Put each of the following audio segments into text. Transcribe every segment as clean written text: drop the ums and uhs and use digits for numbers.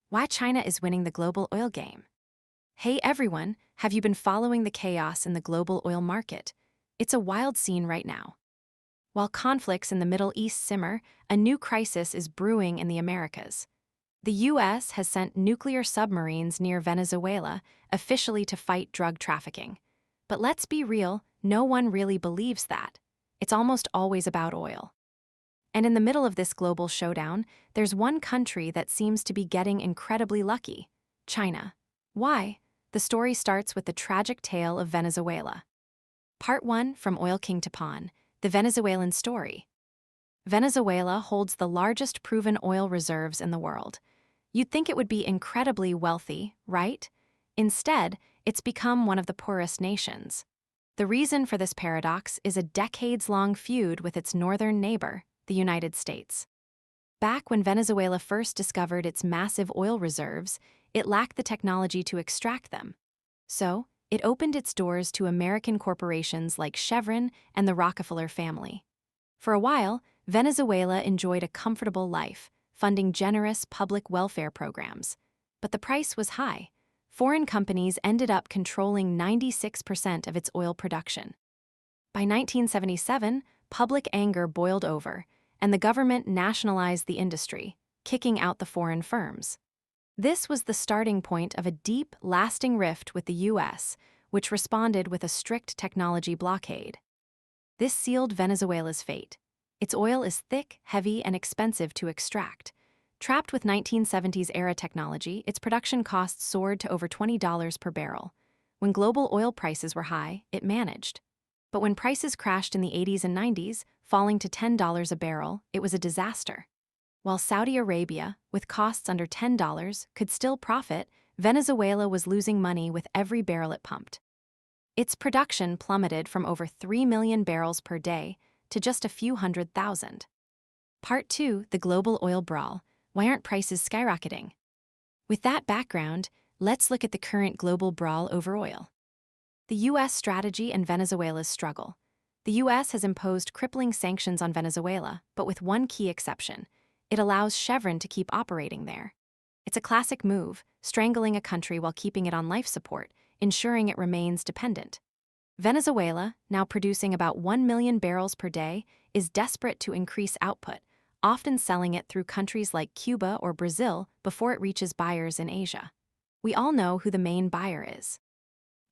Why China is winning the global oil game. Hey everyone, have you been following the chaos in the global oil market? It's a wild scene right now. While conflicts in the Middle East simmer, a new crisis is brewing in the Americas. The U.S. has sent nuclear submarines near Venezuela, officially to fight drug trafficking. But let's be real, no one really believes that. It's almost always about oil. And in the middle of this global showdown, there's one country that seems to be getting incredibly lucky: China. Why? The story starts with the tragic tale of Venezuela. Part 1, From Oil King to Pawn, the Venezuelan story. Venezuela holds the largest proven oil reserves in the world. You'd think it would be incredibly wealthy, right? Instead, it's become one of the poorest nations. The reason for this paradox is a decades-long feud with its northern neighbor, the United States. Back when Venezuela first discovered its massive oil reserves, it lacked the technology to extract them. So, it opened its doors to American corporations like Chevron and the Rockefeller family. For a while, Venezuela enjoyed a comfortable life, funding generous public welfare programs. But the price was high. Foreign companies ended up controlling 96% of its oil production. By 1977, public anger boiled over, and the government nationalized the industry, kicking out the foreign firms. This was the starting point of a deep, lasting rift with the U.S., which responded with a strict technology blockade. This sealed Venezuela's fate. Its oil is thick, heavy, and expensive to extract. Trapped with 1970s-era technology, its production costs soared to over $20 per barrel. When global oil prices were high, it managed. But when prices crashed in the 80s and 90s, falling to $10 a barrel, it was a disaster. While Saudi Arabia, with costs under $10, could still profit, Venezuela was losing money with every barrel it pumped. Its production plummeted from over 3 million barrels per day to just a few 100,000. Part 2, The Global Oil Brawl. Why aren't prices skyrocketing? With that background, let's look at the current global brawl over oil. The U.S. strategy and Venezuela's struggle. The U.S. has imposed crippling sanctions on Venezuela, but with one key exception: it allows Chevron to keep operating there. It's a classic move, strangling a country while keeping it on life support, ensuring it remains dependent. Venezuela, now producing about 1 million barrels per day, is desperate to increase output, often selling it through countries like Cuba or Brazil before it reaches buyers in Asia. We all know who the main buyer is.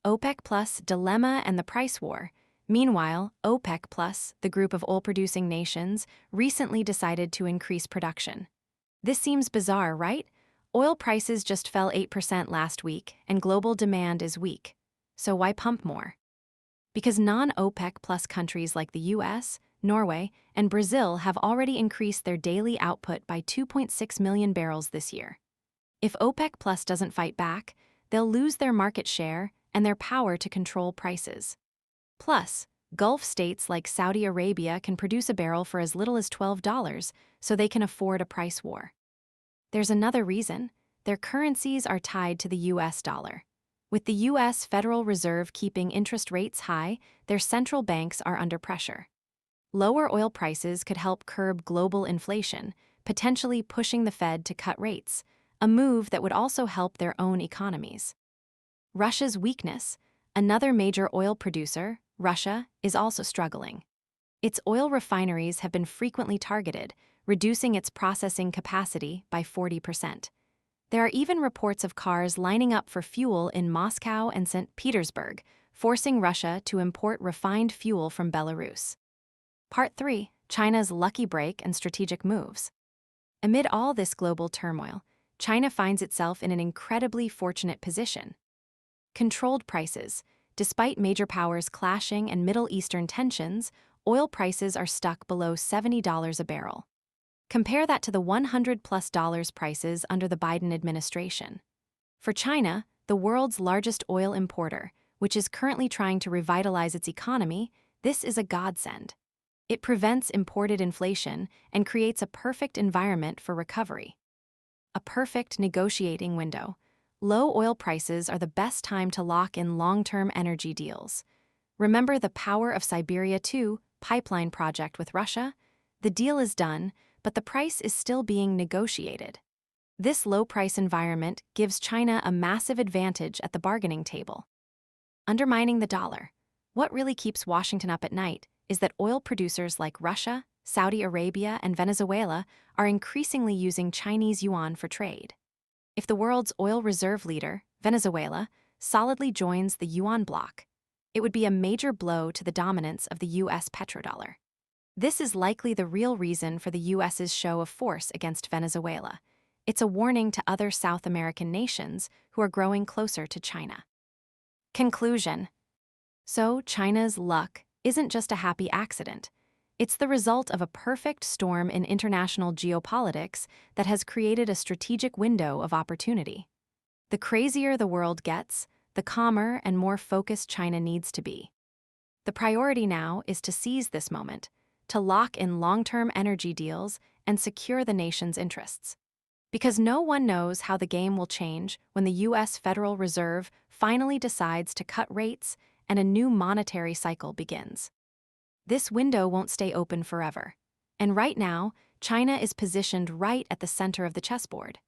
OPEC Plus dilemma and the price war. Meanwhile, OPEC Plus, the group of oil-producing nations, recently decided to increase production. This seems bizarre, right? Oil prices just fell 8% last week, and global demand is weak. So why pump more? Because non-OPEC Plus countries like the US, Norway, and Brazil have already increased their daily output by 2.6 million barrels this year. If OPEC Plus doesn't fight back, they'll lose their market share and their power to control prices. Plus, Gulf states like Saudi Arabia can produce a barrel for as little as $12, so they can afford a price war. There's another reason: their currencies are tied to the US dollar. With the US Federal Reserve keeping interest rates high, their central banks are under pressure. Lower oil prices could help curb global inflation, potentially pushing the Fed to cut rates, a move that would also help their own economies. Russia's weakness. Another major oil producer, Russia, is also struggling. Its oil refineries have been frequently targeted, reducing its processing capacity by 40%. There are even reports of cars lining up for fuel in Moscow and St. Petersburg, forcing Russia to import refined fuel from Belarus. Part 3, China's lucky break and strategic moves. Amid all this global turmoil, China finds itself in an incredibly fortunate position. Controlled prices. Despite major powers clashing and Middle Eastern tensions, oil prices are stuck below $70 a barrel. Compare that to the $100+ prices under the Biden administration. For China, the world's largest oil importer, which is currently trying to revitalize its economy, this is a godsend. It prevents imported inflation and creates a perfect environment for recovery. A perfect negotiating window. Low oil prices are the best time to lock in long-term energy deals. Remember the Power of Siberia 2 pipeline project with Russia? The deal is done, but the price is still being negotiated. This low-price environment gives China a massive advantage at the bargaining table. Undermining the dollar. What really keeps Washington up at night is that oil producers like Russia, Saudi Arabia, and Venezuela are increasingly using Chinese yuan for trade. If the world's oil reserve leader, Venezuela, solidly joins the yuan bloc, it would be a major blow to the dominance of the U.S. petrodollar. This is likely the real reason for the U.S.'s show of force against Venezuela. It's a warning to other South American nations who are growing closer to China. Conclusion. So, China's luck isn't just a happy accident. It's the result of a perfect storm in international geopolitics that has created a strategic window of opportunity. The crazier the world gets, the calmer and more focused China needs to be. The priority now is to seize this moment, to lock in long-term energy deals and secure the nation's interests. Because no one knows how the game will change when the U.S. Federal Reserve finally decides to cut rates and a new monetary cycle begins. This window won't stay open forever. And right now, China is positioned right at the center of the chessboard.